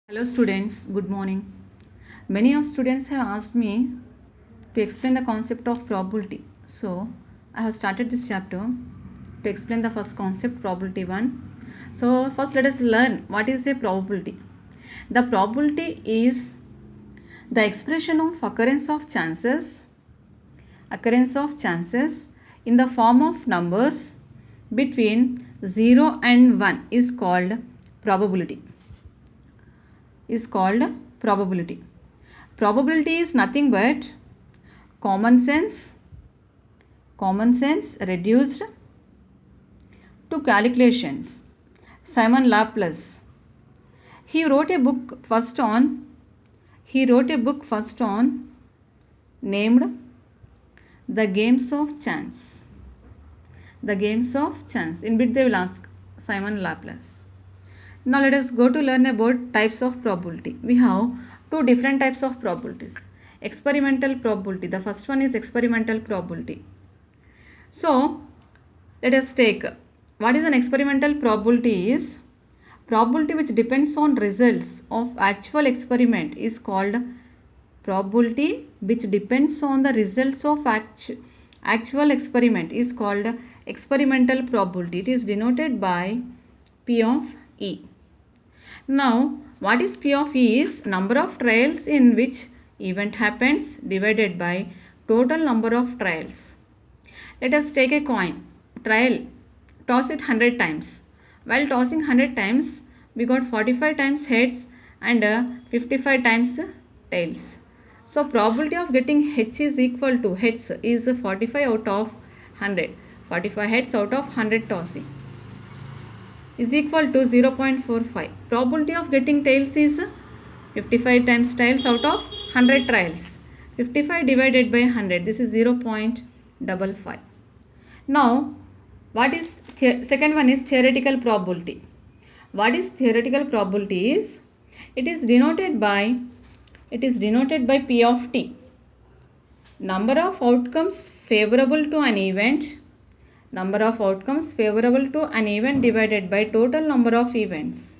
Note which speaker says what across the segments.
Speaker 1: Hello students, good morning. Many of students have asked me to explain the concept of probability. So, I have started this chapter to explain the first concept, probability 1. So, first let us learn what is a probability. The probability is the expression of occurrence of chances in the form of numbers between 0 and 1 is called probability. Probability is nothing but common sense reduced to calculations. Simon Laplace. He wrote a book first on named The Games of Chance. In which they will ask Simon Laplace. Now let us go to learn about types of probability. We have two different types of probabilities. Experimental probability. The first one is experimental probability. So let us take what is an experimental probability is probability which depends on results of actual experiment is called probability which depends on the results of actual experiment is called experimental probability. It is denoted by P of E. Now, what is P of E is number of trials in which event happens divided by total number of trials. Let us take a coin. Trial. Toss it 100 times. While tossing 100 times, we got 45 times heads and 55 times tails. So, probability of getting H is equal to heads is 45 out of 100. 45 heads out of 100 tossing is equal to 0.45. Probability of getting tails is 55 times tails out of 100 trials. 55 divided by 100, this is 0.55. Now, what is second one is theoretical probability. What is theoretical probability is? It is denoted by P of T. Number of outcomes favorable to an event divided by total number of events.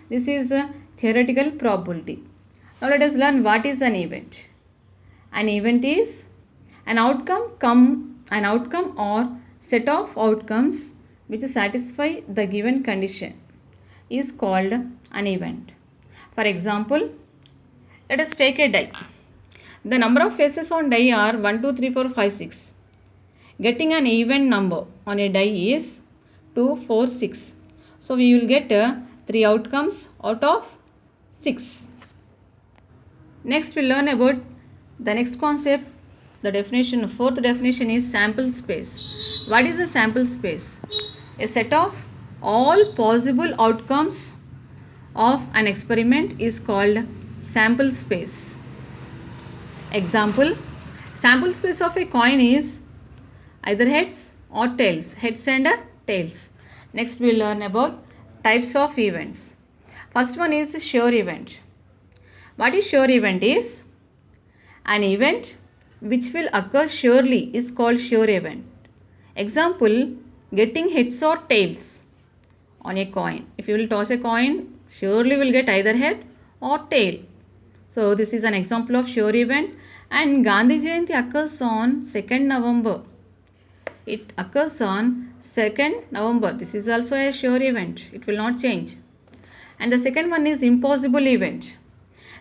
Speaker 1: This is a theoretical probability. Now let us learn what is an event. An event is an outcome or set of outcomes which satisfy the given condition is called an event. For example, let us take a die. The number of faces on die are 1, 2, 3, 4, 5, 6. Getting an even number on a die is 2, 4, 6. So we will get 3 outcomes out of 6. Next we will learn about the next concept. The definition, fourth definition is sample space. What is a sample space? A set of all possible outcomes of an experiment is called sample space. Example, sample space of a coin is either heads or tails, heads and tails. Next we will learn about types of events. First one is sure event. What is sure event is? An event which will occur surely is called sure event. Example, getting heads or tails on a coin. If you will toss a coin, surely will get either head or tail. So this is an example of sure event. And Gandhi Jayanti occurs on 2nd November. It occurs on 2nd November. This is also a sure event. It will not change. And the second one is impossible event.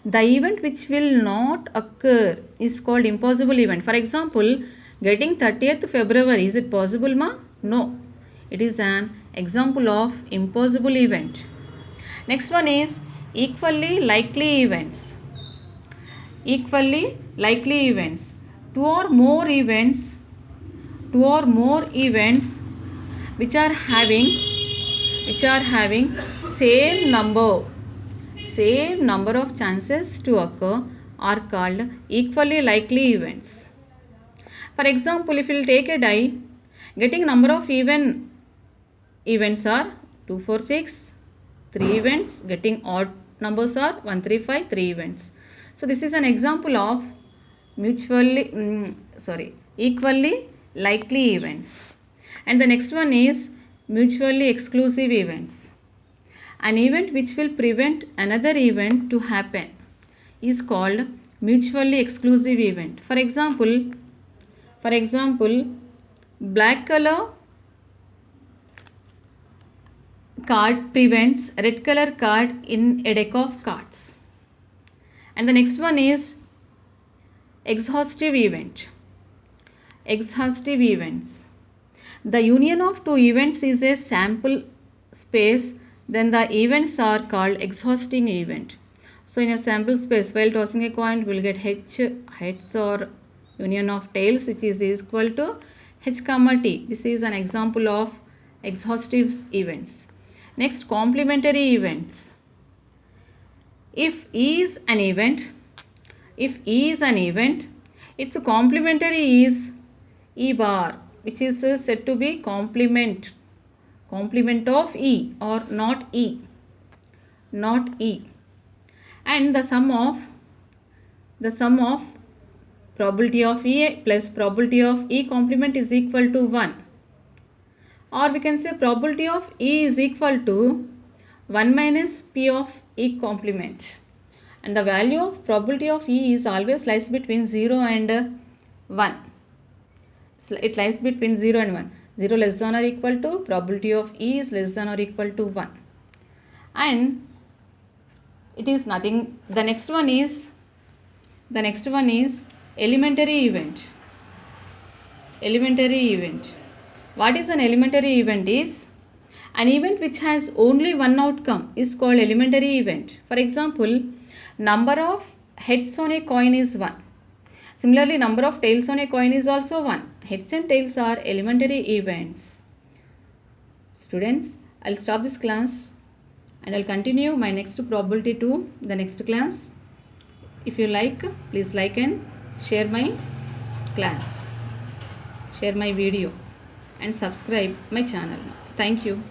Speaker 1: The event which will not occur is called impossible event. For example, getting 30th February, is it possible, ma? No. It is an example of impossible event. Next one is equally likely events. Equally likely events. Two or more events which are having same number of chances to occur are called equally likely events. For example, if you will take a die, getting number of even events are 2, 4, 6, 3 events. Getting odd numbers are 1, 3, 5, 3 events. So this is an example of equally likely events. And the next one is mutually exclusive events. An event which will prevent another event to happen is called mutually exclusive event. For example, black color card prevents red color card in a deck of cards. And the next one is exhaustive event. Exhaustive events. The union of two events is a sample space, then the events are called exhausting event. So in a sample space, while tossing a coin, we will get heads or union of tails, which is equal to h comma t. This is an example of exhaustive events. Next, complementary events. If E is an event, its complementary is E bar, which is said to be complement of E or not E. And the sum of probability of E plus probability of E complement is equal to 1. Or we can say probability of E is equal to 1 minus P of E complement. And the value of probability of E is always lies between 0 and 1. It lies between 0 and 1. 0 less than or equal to probability of E is less than or equal to 1. And it is nothing. The next one is elementary event. What is an elementary event is an event which has only one outcome is called elementary event. For example, number of heads on a coin is 1. Similarly, number of tails on a coin is also 1. Heads and tails are elementary events. Students, I'll stop this class and I'll continue my next probability to the next class. If you like, please like and share my class, share my video and subscribe my channel. Thank you.